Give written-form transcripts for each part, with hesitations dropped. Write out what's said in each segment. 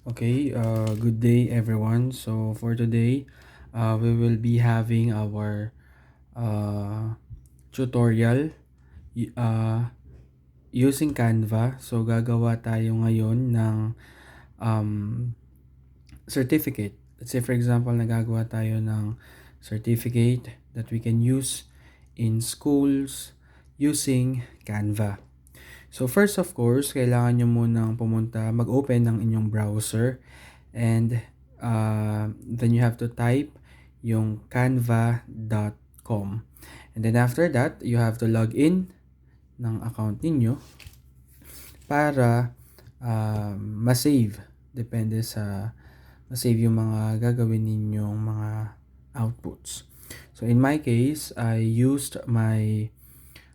Okay, good day everyone. So for today, we will be having our uh, tutorial using Canva. So gagawa tayo ngayon ng um, certificate. Let's say for example, nagagawa tayo ng certificate that we can use in schools using Canva. So first of course, kailangan nyo munang mag-open ng inyong browser and then you have to type yung canva.com. And then after that, you have to log in ng account ninyo para ma-save. Depende sa ma-save yung mga gagawin ninyong mga outputs. So in my case, I used my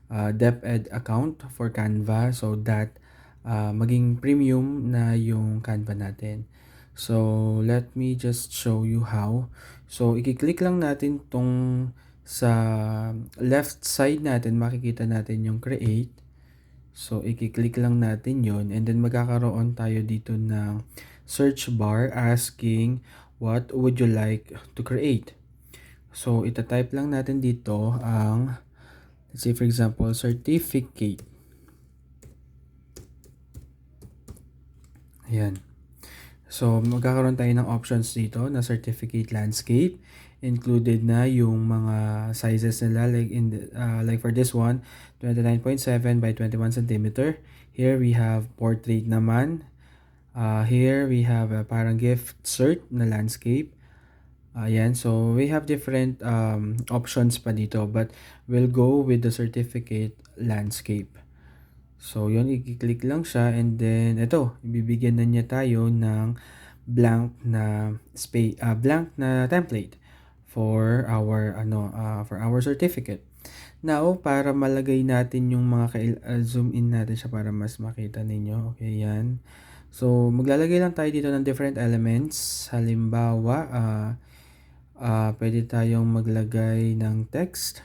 DepEd account for Canva so that maging premium na yung Canva natin. So, let me just show you how. So, i-click lang natin tong sa left side natin, makikita natin yung create. So, i-click lang natin yon and then magkakaroon tayo dito ng search bar asking what would you like to create. So, ita-type lang natin dito ang, let's say for example, certificate. Ayan. So, magkakaroon tayo ng options dito na certificate landscape. Included na yung mga sizes nila like for this one, 29.7 by 21 centimeter. Here we have portrait naman. Here we have parang gift cert na landscape. Ayan, so we have different options pa dito but we'll go with the certificate landscape. So, yun, i-click lang siya and then ito, ibibigyan na niya tayo ng blank na template for our certificate. Now, para malagay natin yung mga zoom in natin siya para mas makita ninyo. Okay, yan. So, maglalagay lang tayo dito ng different elements. Halimbawa, pwede tayong maglagay ng text.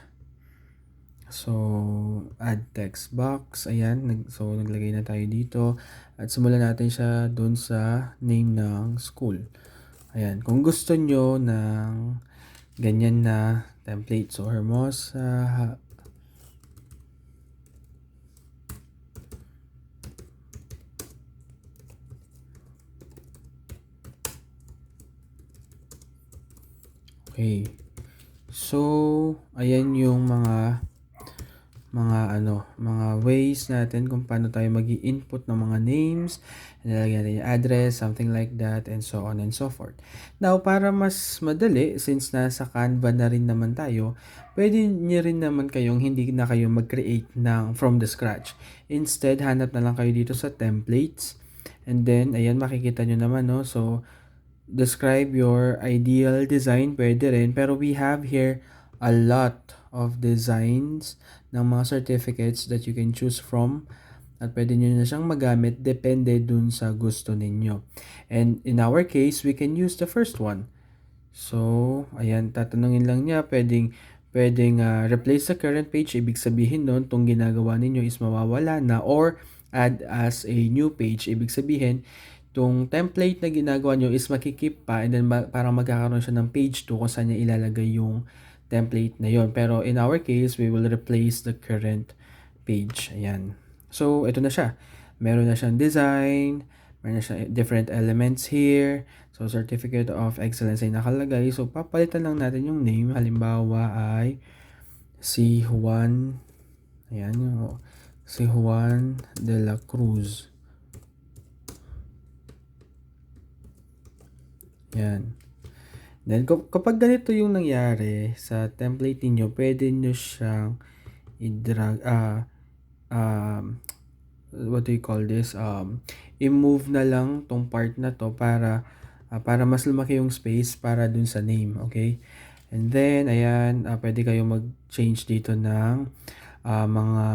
So, add text box. Ayan. So, naglagay na tayo dito. At simulan natin siya dun sa name ng school. Ayan. Kung gusto nyo ng ganyan na template. So, Hermosa. Okay. So, ayan yung mga ways natin kung paano tayo mag-i-input ng mga names, nilalagay natin yung address, something like that, and so on and so forth. Now, para mas madali, since nasa Canva na rin naman tayo, pwede nyo rin naman kayong hindi na kayo mag-create from the scratch. Instead, hanap na lang kayo dito sa templates, and then, ayan, makikita nyo naman, no? So, describe your ideal design, pwede rin, pero we have here a lot of designs ng mga certificates that you can choose from at pwede nyo na siyang magamit depende dun sa gusto ninyo. And in our case, we can use the first one. So, ayan, tatanungin lang niya, pwedeng replace the current page, ibig sabihin nun, itong ginagawa ninyo is mawawala na, or add as a new page, ibig sabihin, itong template na ginagawa nyo is makikip pa and then parang magkakaroon siya ng page 2 kung saan niya ilalagay yung template na yon. Pero in our case, we will replace the current page. Ayan. So, ito na siya. Meron na siyang design, meron na siyang different elements here. So, Certificate of Excellence ay nakalagay. So, papalitan lang natin yung name. Halimbawa ay si Juan. Ayan. Si Juan de la Cruz. Ayan. Then, kapag ganito yung nangyari sa template niyo, pwede nyo siyang i-drag, what do you call this? I-move na lang tong part na to para mas lumaki yung space para dun sa name, okay? And then, ayan, pwede kayong mag-change dito ng mga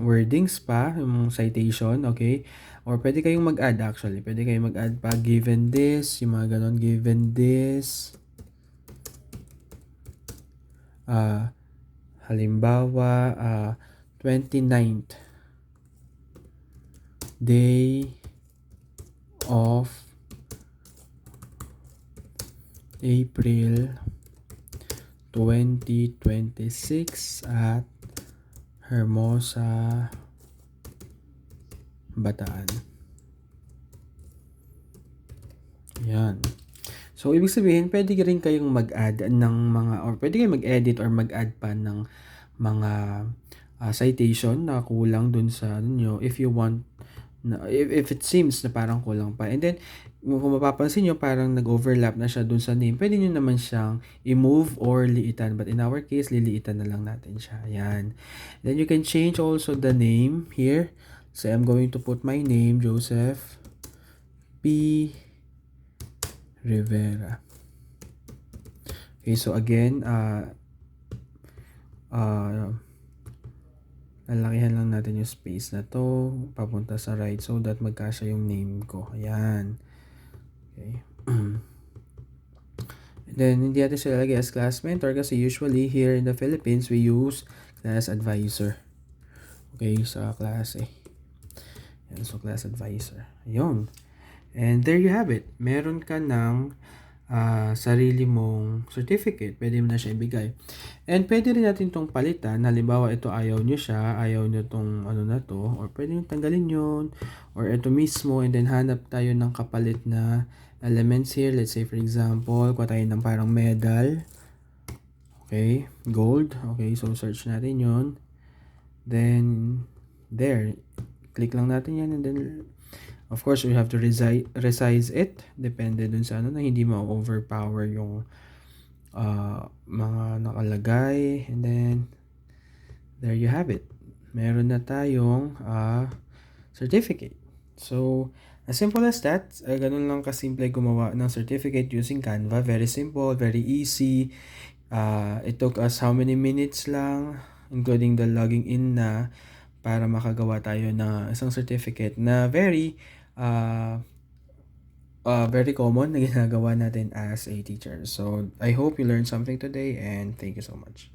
wordings pa, yung citation, okay? Or pwede kayong mag-add actually. Pwede kayong mag-add pa given this, yung mga ganon, given this. Halimbawa, 29th day of April 2026 at Hermosa, Bataan. Yan. So, ibig sabihin, pwede rin kayong mag-add ng mga, or pwede kayong mag-edit or mag-add pa ng mga citation na kulang dun sa ano nyo, if you want, if it seems na parang kulang pa. And then, kung mapapansin nyo, parang nag-overlap na siya dun sa name, pwede nyo naman siyang i-move or liitan. But in our case, liliitan na lang natin siya. Ayan. Then you can change also the name here. So, I'm going to put my name, Joseph P. Rivera. Okay, so again, lalakihan lang natin yung space na to papunta sa right so that magkasya yung name ko. Ayan. Okay. And then, hindi natin siya lalagay as class mentor kasi usually here in the Philippines, we use class advisor. Okay, sa klase. Yan, so class advisor. Ayun. And there you have it. Meron ka ng sarili mong certificate. Pwede mo na siya ibigay. And pwede rin natin itong palitan. Halimbawa, ito ayaw nyo siya. Ayaw nyo itong ano na to. Or pwede nyo tanggalin yun. Or ito mismo. And then hanap tayo ng kapalit na elements here. Let's say for example, kuha tayo ng parang medal. Okay. Gold. Okay. So search natin yun. Then, there. Click lang natin yan. And then, of course, we have to resize it. Depende dun sa ano na hindi ma-overpower yung mga nakalagay. And then, there you have it. Meron na tayong certificate. So, as simple as that. Ganun lang kasimple gumawa ng certificate using Canva. Very simple, very easy. It took us how many minutes lang, including the logging in na, para makagawa tayo ng isang certificate na very common na ginagawa natin as a teacher. So, I hope you learned something today and thank you so much.